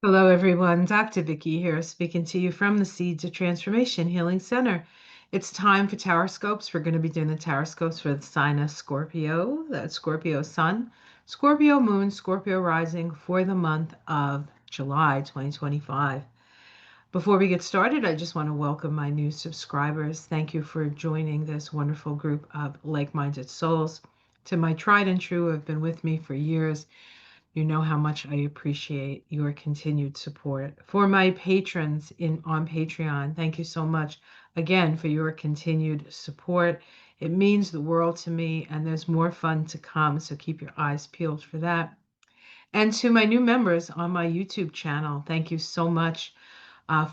Hello, everyone. Dr. Vicky here, speaking to you from the Seeds of Transformation Healing Center. It's time for Tower Scopes. We're going to be doing the Tower Scopes for the sign of Scorpio, that's Scorpio Sun, Scorpio Moon, Scorpio Rising for the month of July 2025. Before we get started, I just want to welcome my new subscribers. Thank you for joining this wonderful group of like-minded souls. To my tried and true who have been with me for years, you know how much I appreciate your continued support. For my patrons on Patreon, thank you so much again for your continued support. It means the world to me, and there's more fun to come, so keep your eyes peeled for that. And to my new members on my YouTube channel, thank you so much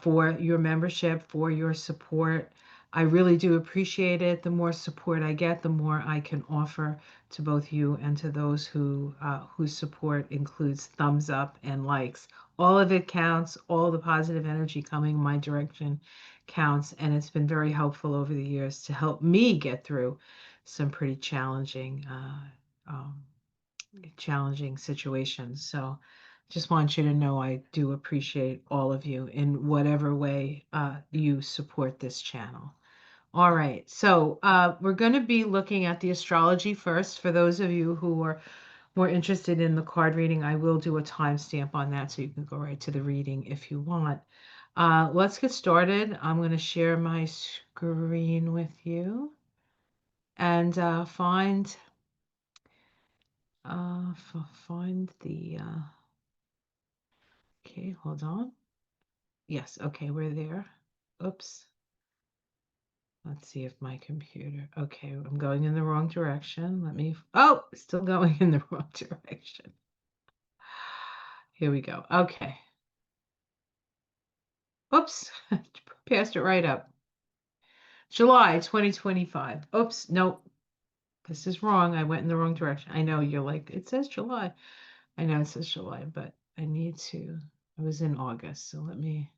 for your membership, for your support. I really do appreciate it. The more support I get, the more I can offer to both you and to those whose support includes thumbs up and likes. All of it counts. All the positive energy coming my direction counts, and it's been very helpful over the years to help me get through some pretty challenging situations. So just want you to know I do appreciate all of you in whatever way you support this channel. All right, so we're going to be looking at the astrology first. For those of you who are more interested in the card reading, I will do a timestamp on that so you can go right to the reading if you want. Let's get started. I'm going to share my screen with you and find the okay, hold on. Yes, okay, we're there. Oops. Let's see if my computer. Okay, I'm going in the wrong direction. Oh, still going in the wrong direction. Here we go. Okay. Oops. Passed it right up. July 2025. Oops, nope. This is wrong. I went in the wrong direction. I know you're like, it says July. I know it says July, but I need to. I was in August, so let me.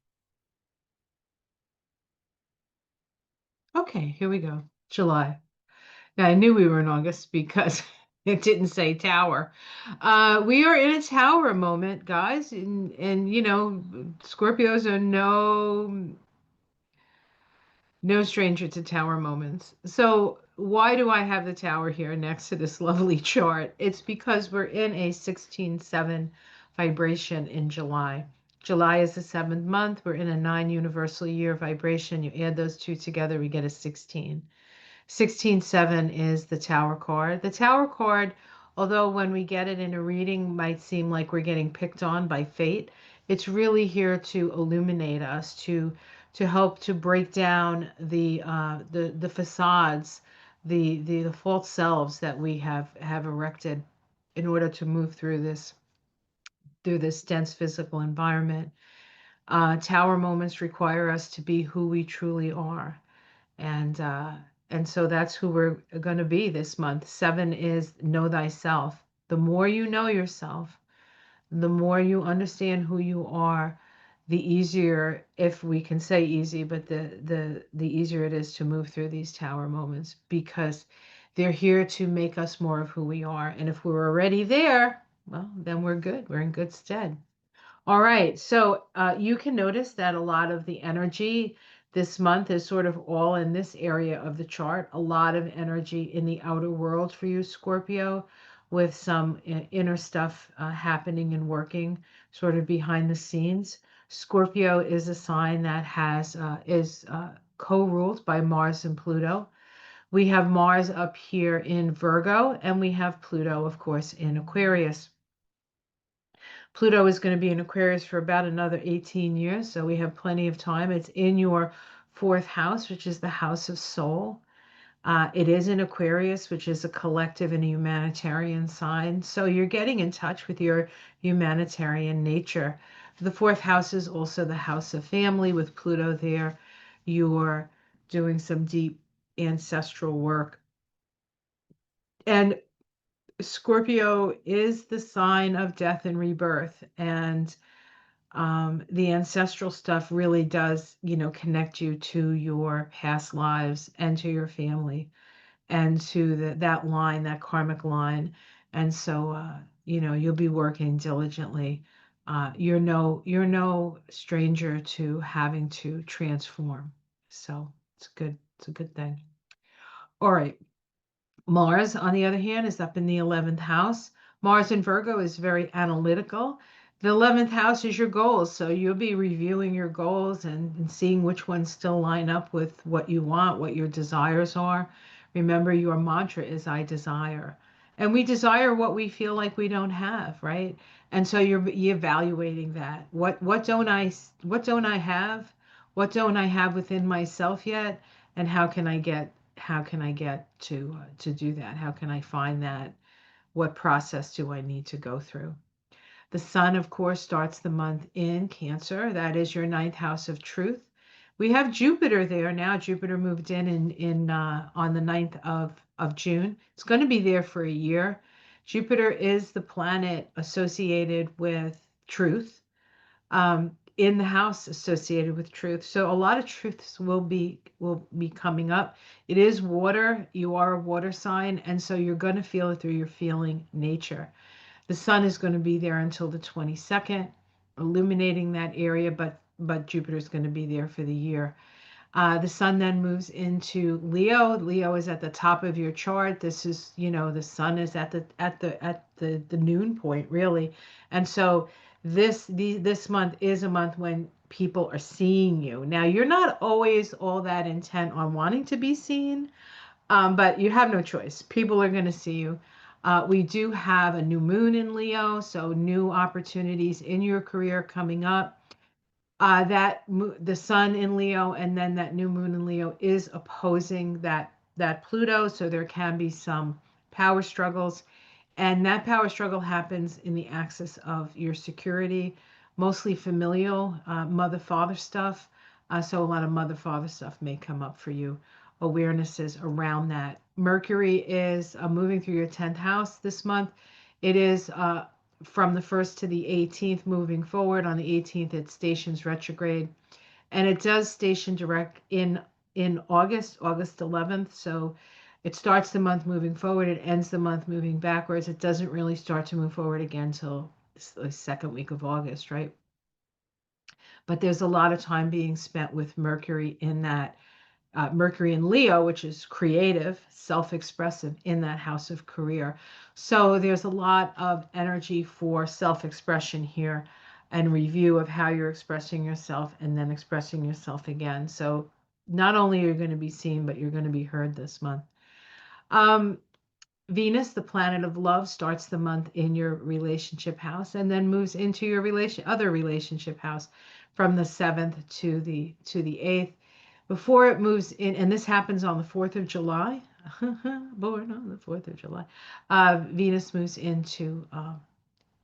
Okay, here we go. July. Now, I knew we were in August because it didn't say tower. We are in a tower moment, guys, and Scorpios are no stranger to tower moments. So why do I have the tower here next to this lovely chart? It's because we're in a 16-7 vibration in July. July is the seventh month. We're in a 9 universal year vibration. You add those two together, we get a 16. 16-7 is the Tower card. The Tower card, although when we get it in a reading might seem like we're getting picked on by fate, it's really here to illuminate us, to help to break down the facades, the false selves that we have erected in order to move through this dense physical environment. Tower moments require us to be who we truly are. And uh, and so that's who we're going to be this month. 7 is know thyself. The more you know yourself, the more you understand who you are, the easier, if we can say easy, but the easier it is to move through these tower moments because they're here to make us more of who we are. And if we're already there, well, then we're good. We're in good stead. All right, so you can notice that a lot of the energy this month is sort of all in this area of the chart. A lot of energy in the outer world for you, Scorpio, with some inner stuff happening and working sort of behind the scenes. Scorpio is a sign that is co-ruled by Mars and Pluto. We have Mars up here in Virgo, and we have Pluto, of course, in Aquarius. Pluto is going to be in Aquarius for about another 18 years, so we have plenty of time. It's in your fourth house, which is the house of soul. It is in Aquarius, which is a collective and a humanitarian sign. So you're getting in touch with your humanitarian nature. The fourth house is also the house of family with Pluto there. You're doing some deep ancestral work. And Scorpio is the sign of death and rebirth. And the ancestral stuff really does, connect you to your past lives and to your family and to that line, that karmic line. And so, you'll be working diligently You're no stranger to having to transform. So it's good. It's a good thing. All right. Mars, on the other hand, is up in the 11th house. Mars in Virgo is very analytical. The 11th house is your goals. So you'll be reviewing your goals and seeing which ones still line up with what you want, what your desires are. Remember, your mantra is I desire. And we desire what we feel like we don't have, right? And so you're evaluating that. What don't I have? What don't I have within myself yet? And how can I get to do that? How can I find that? What process do I need to go through? The sun, of course, starts the month in Cancer. That is your ninth house of truth. We have Jupiter there now. Jupiter moved in on the ninth of June. It's going to be there for a year. Jupiter is the planet associated with truth, in the house associated with truth. So a lot of truths will be coming up. It is water. You are a water sign, and so you're going to feel it through your feeling nature. The sun is going to be there until the 22nd, illuminating that area, but Jupiter is going to be there for the year. The sun then moves into Leo. Leo is at the top of your chart. This is, the sun is at the noon point, really. And so this month is a month when people are seeing you. Now, you're not always all that intent on wanting to be seen, but you have no choice. People are going to see you. We do have a new moon in Leo, so new opportunities in your career coming up. The sun in Leo and then that new moon in Leo is opposing that Pluto, so there can be some power struggles, and that power struggle happens in the axis of your security, mostly familial, mother-father stuff. So a lot of mother-father stuff may come up for you. Awarenesses around that. Mercury is moving through your 10th house this month. It is from the 1st to the 18th moving forward. On the 18th, it stations retrograde, and it does station direct in August 11th. So it starts the month moving forward, it ends the month moving backwards. It doesn't really start to move forward again till the second week of August, right? But there's a lot of time being spent with Mercury in that Mercury in Leo, which is creative, self-expressive in that house of career. So there's a lot of energy for self-expression here and review of how you're expressing yourself and then expressing yourself again. So not only are you going to be seen, but you're going to be heard this month. Um, Venus, the planet of love, starts the month in your relationship house and then moves into your other relationship house from the 7th to the 8th. Before it moves in, and this happens on the 4th of July, born on the 4th of July, Venus moves into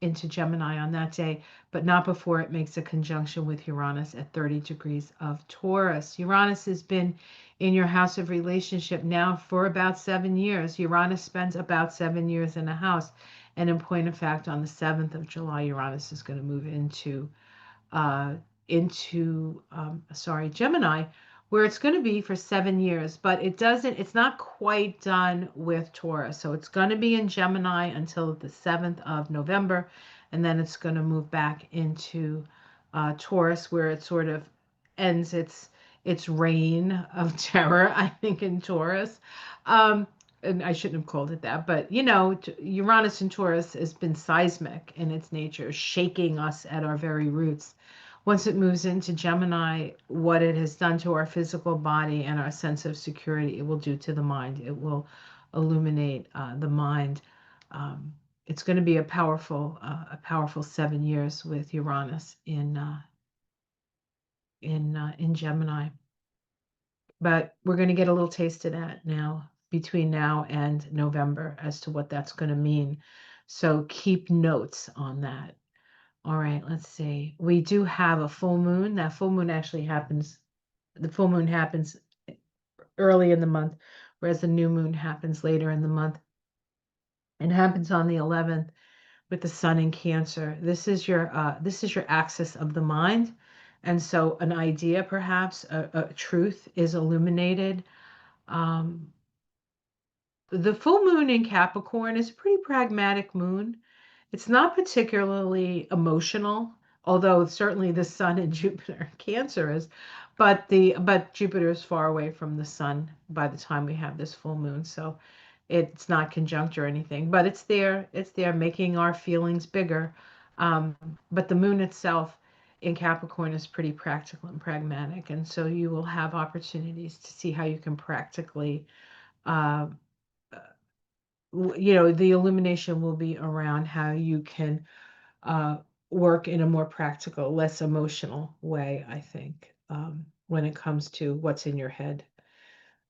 Gemini on that day, but not before it makes a conjunction with Uranus at 30 degrees of Taurus. Uranus has been in your house of relationship now for about 7 years. Uranus spends about 7 years in a house. And in point of fact, on the 7th of July, Uranus is going to move uh, into Gemini, where it's going to be for 7 years, but it's not quite done with Taurus. So it's going to be in Gemini until the 7th of November, and then it's going to move back into Taurus, where it sort of ends its reign of terror, I think, in Taurus. And I shouldn't have called it that, but Uranus in Taurus has been seismic in its nature, shaking us at our very roots. Once it moves into Gemini, what it has done to our physical body and our sense of security, it will do to the mind. It will illuminate the mind. It's going to be a powerful 7 years with Uranus in Gemini. But we're going to get a little taste of that now, between now and November, as to what that's going to mean. So keep notes on that. All right, let's see. We do have a full moon. That full moon actually happens, the full moon happens early in the month, whereas the new moon happens later in the month. It happens on the 11th with the sun in Cancer. This is your axis of the mind. And so an idea, perhaps, a truth is illuminated. The full moon in Capricorn is a pretty pragmatic moon. It's not particularly emotional, although certainly the sun and Jupiter, Cancer is, but Jupiter is far away from the sun by the time we have this full moon, so it's not conjunct or anything, but it's there making our feelings bigger. Um, but the moon itself in Capricorn is pretty practical and pragmatic, and so you will have opportunities to see how you can practically uh, the illumination will be around how you can uh, work in a more practical, less emotional way, I think, when it comes to what's in your head,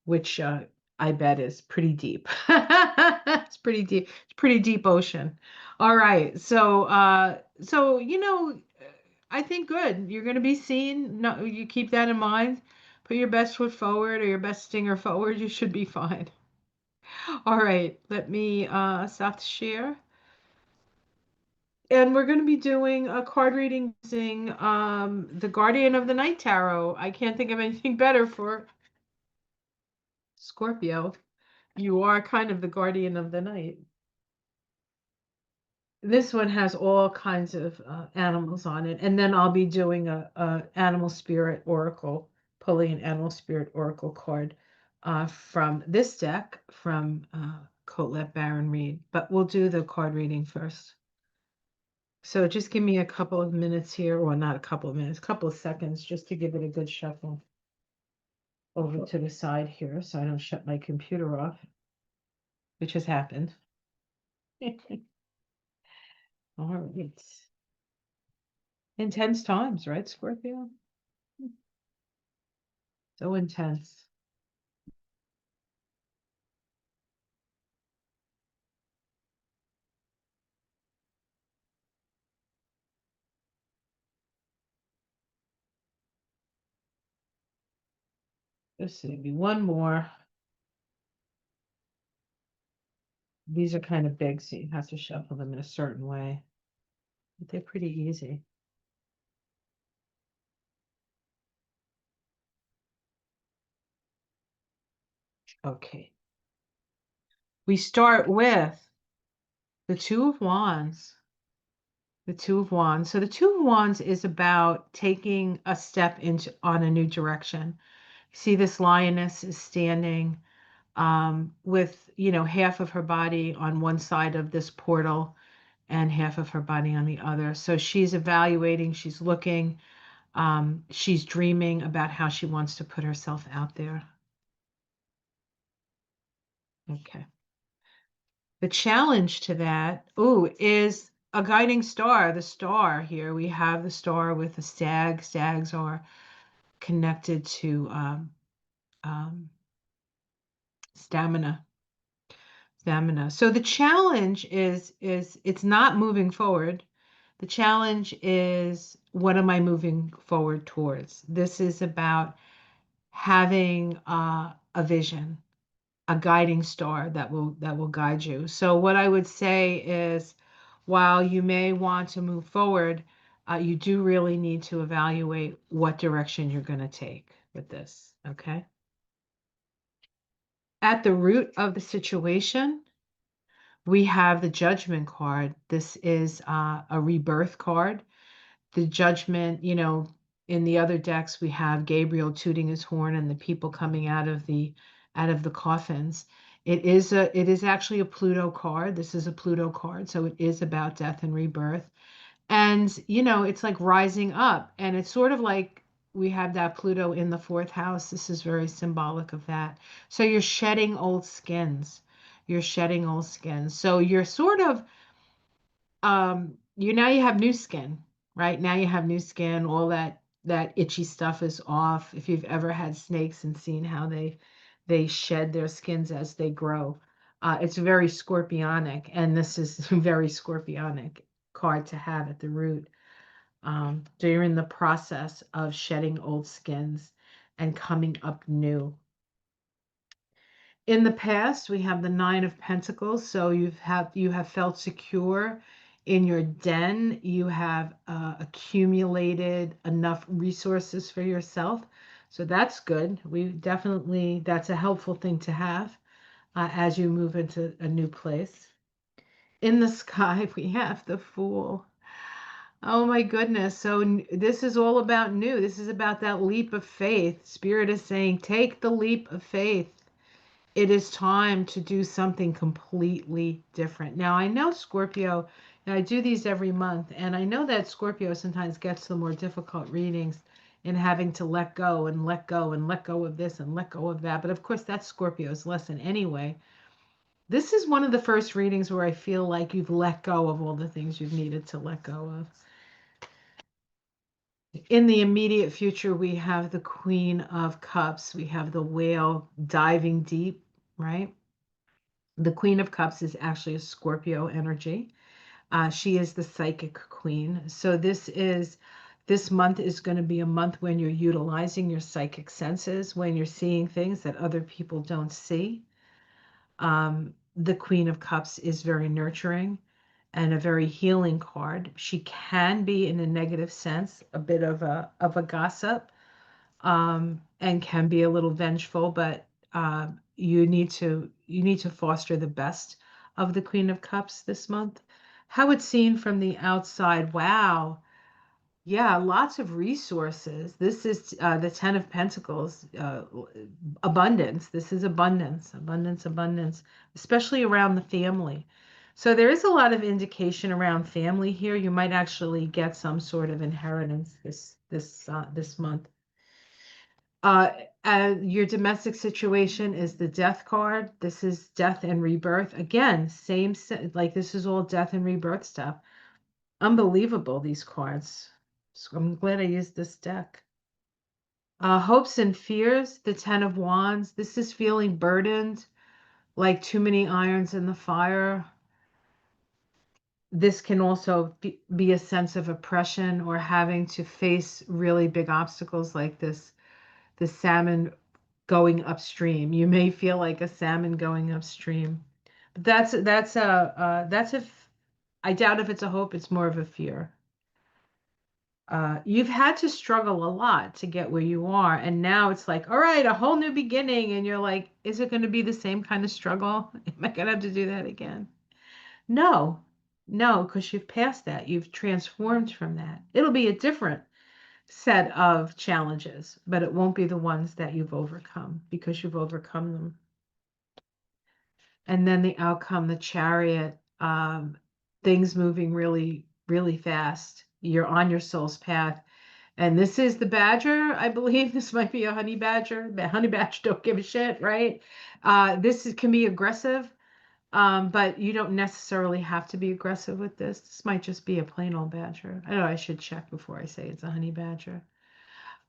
which I bet is pretty deep. It's pretty deep. It's pretty deep ocean. All right. So I think good. You're going to be seen. No, you keep that in mind. Put your best foot forward or your best stinger forward. You should be fine. All right. Let me stop the share. And we're going to be doing a card reading using the Guardian of the Night Tarot. I can't think of anything better for Scorpio. You are kind of the guardian of the night. This one has all kinds of animals on it. And then I'll be doing a animal spirit oracle, pulling an animal spirit oracle card from this deck from Colette Baron Reed. But we'll do the card reading first. So just give me a couple of minutes here, or not a couple of minutes, a couple of seconds, just to give it a good shuffle over to the side here so I don't shut my computer off, which has happened. All right. Intense times, right, Scorpio? So intense. Let's see, maybe one more. These are kind of big, so you have to shuffle them in a certain way. But they're pretty easy. Okay. We start with the Two of Wands. The Two of Wands. So the Two of Wands is about taking a step into on a new direction. See, this lioness is standing with, half of her body on one side of this portal and half of her body on the other. So she's evaluating, she's looking, she's dreaming about how she wants to put herself out there. Okay. The challenge to that, is a guiding star. The star here, we have the star with the stag. Stags are connected to um, stamina. Stamina. So the challenge is it's not moving forward. The challenge is what am I moving forward towards? This is about having a vision, a guiding star that will guide you. So what I would say is, while you may want to move forward, you do really need to evaluate what direction you're going to take with this. Okay. At the root of the situation, we have the Judgment card. This is a rebirth card. The Judgment, in the other decks we have Gabriel tooting his horn and the people coming out of the coffins. It is actually a Pluto card. This is a Pluto card, so it is about death and rebirth. And it's like rising up, and it's sort of like we have that Pluto in the fourth house. This is very symbolic of that. So you're shedding old skins. You're shedding old skins. So you're sort of you now you have new skin, right? Now you have new skin. All that itchy stuff is off. If you've ever had snakes and seen how they shed their skins as they grow, it's very scorpionic, and this is a very scorpionic card to have at the root. During the process of shedding old skins and coming up new. In the past, we have the Nine of Pentacles. So you have felt secure in your den. You have accumulated enough resources for yourself. So that's good. That's a helpful thing to have as you move into a new place. In the sky, we have the Fool. Oh my goodness. So this is all about new. This is about that leap of faith. Spirit is saying, take the leap of faith. It is time to do something completely different. Now, I know Scorpio, and I do these every month, and I know that Scorpio sometimes gets the more difficult readings in having to let go and let go and let go of this and let go of that. But of course, that's Scorpio's lesson anyway. This is one of the first readings where I feel like you've let go of all the things you've needed to let go of. In the immediate future, we have the Queen of Cups. We have the whale diving deep, right? The Queen of Cups is actually a Scorpio energy. She is the psychic queen. So this month is going to be a month when you're utilizing your psychic senses, when you're seeing things that other people don't see. The Queen of Cups is very nurturing and a very healing card. She can be, in a negative sense, a bit of a gossip, and can be a little vengeful, but you need to foster the best of the Queen of Cups this month. How it's seen from the outside. Wow. Yeah, lots of resources. This is the Ten of Pentacles, abundance. This is abundance, abundance, abundance, especially around the family. So there is a lot of indication around family here. You might actually get some sort of inheritance this month. Uh, your domestic situation is the Death card. This is death and rebirth. Again, like this is all death and rebirth stuff. Unbelievable, these cards. So I'm glad I used this deck. Hopes and fears, the Ten of Wands. This is feeling burdened, like too many irons in the fire. This can also be a sense of oppression or having to face really big obstacles like this, the salmon going upstream. You may feel like a salmon going upstream. But I doubt if it's a hope, it's more of a fear. You've had to struggle a lot to get where you are, and now it's like, all right, a whole new beginning, and you're like, is it going to be the same kind of struggle? Am I going to have to do that again? No, no, because you've passed that. You've transformed from that. It'll be a different set of challenges, but it won't be the ones that you've overcome because you've overcome them. And then the outcome, the Chariot, things moving really, really fast. You're on your soul's path. And this is the badger, I believe. This might be a honey badger. The honey badger don't give a shit, right? Can be aggressive, but you don't necessarily have to be aggressive with this. This might just be a plain old badger. I know I should check before I say it's a honey badger.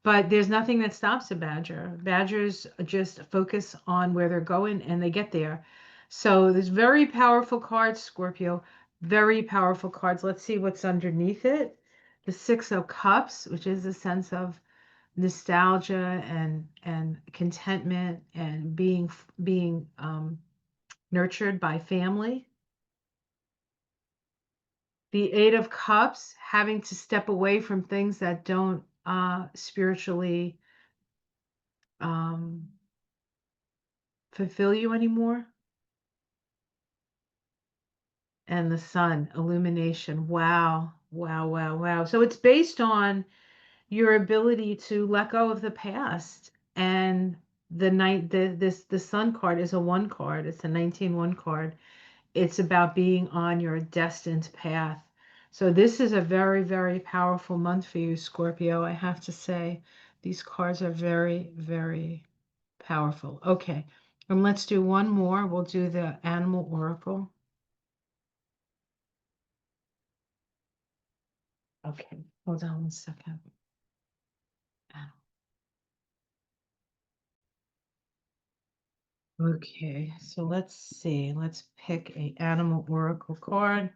But there's nothing that stops a badger. Badgers just focus on where they're going and they get there. So there's very powerful cards, Scorpio. Very powerful cards. Let's see what's underneath it. The Six of Cups, which is a sense of nostalgia and contentment and being nurtured by family. The Eight of Cups, having to step away from things that don't spiritually um, fulfill you anymore. And the Sun, illumination. Wow, wow, wow, wow. So it's based on your ability to let go of the past. And the Sun card is a one card. It's a 19-1 card. It's about being on your destined path. So this is a very, very powerful month for you, Scorpio. I have to say, these cards are very, very powerful. Okay, and let's do one more. We'll do the Animal Oracle. Okay, hold on one second. Okay, so let's see. Let's pick a Animal Oracle card.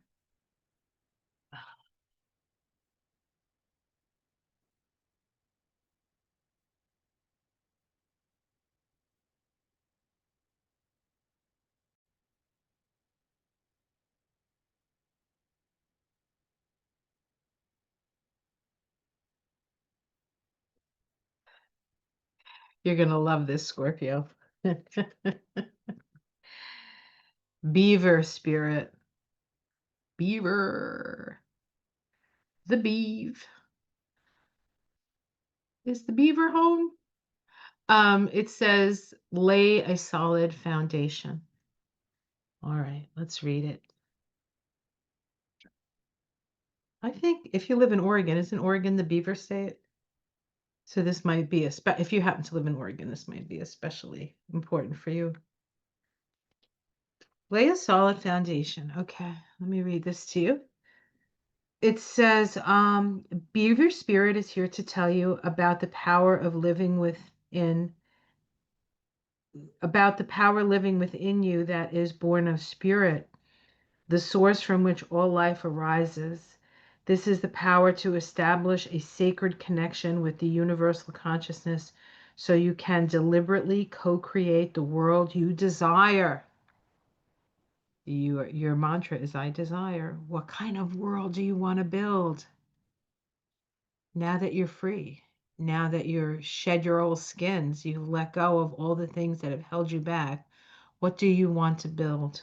You're gonna love this, Scorpio. Beaver spirit. Beaver. The beeve. Is the beaver home? It says lay a solid foundation. All right, let's read it. I think if you live in Oregon, isn't Oregon the beaver state? So this might be if you happen to live in Oregon, this might be especially important for you. Lay a solid foundation. Okay, let me read this to you. It says, Beaver Spirit is here to tell you about the power of living within, about the power living within you that is born of spirit, the source from which all life arises. This is the power to establish a sacred connection with the universal consciousness so you can deliberately co-create the world you desire. Your mantra is I desire. What kind of world do you want to build? Now that you're free, now that you're shed your old skins, you've let go of all the things that have held you back, what do you want to build?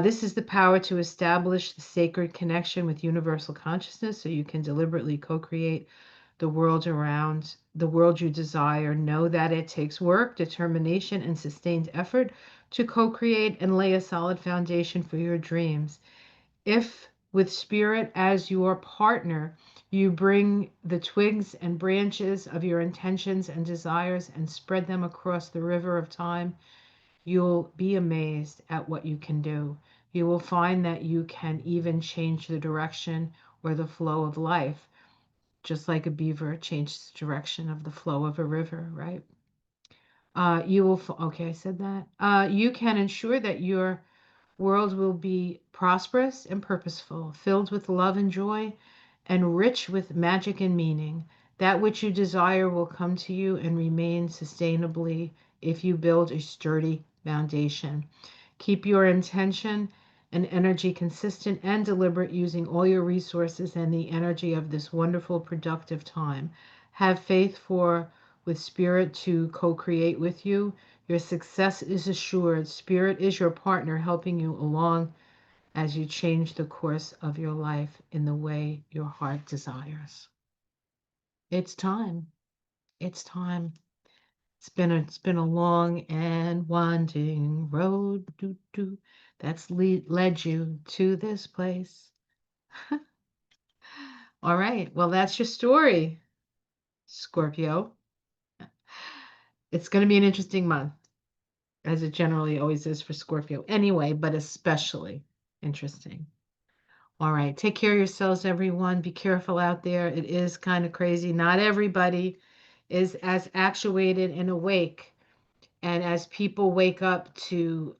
This is the power to establish the sacred connection with universal consciousness so you can deliberately co-create the world around the world you desire. Know that it takes work, determination, and sustained effort to co-create and lay a solid foundation for your dreams. If with spirit as your partner, you bring the twigs and branches of your intentions and desires and spread them across the river of time, you'll be amazed at what you can do. You will find that you can even change the direction or the flow of life, just like a beaver changes the direction of the flow of a river, right? Okay, I said that. You can ensure that your world will be prosperous and purposeful, filled with love and joy, and rich with magic and meaning. That which you desire will come to you and remain sustainably if you build a sturdy foundation. Keep your intention and energy consistent and deliberate, using all your resources and the energy of this wonderful, productive time. Have faith with spirit to co-create with you. Your success is assured. Spirit is your partner, helping you along as you change the course of your life in the way your heart desires. It's time. It's time. It's been a long and winding road that's led you to this place. All right. Well, that's your story, Scorpio. It's going to be an interesting month, as it generally always is for Scorpio anyway, but especially interesting. All right. Take care of yourselves, everyone. Be careful out there. It is kind of crazy. Not everybody is as actuated and awake. And as people wake up to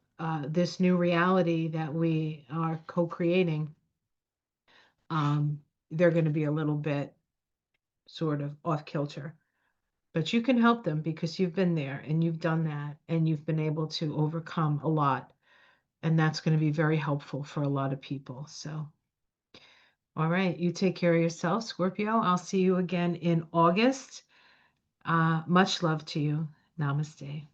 this new reality that we are co-creating, um, they're going to be a little bit sort of off kilter. But you can help them because you've been there and you've done that and you've been able to overcome a lot. And that's going to be very helpful for a lot of people. So, all right, you take care of yourself, Scorpio. I'll see you again in August. Much love to you. Namaste.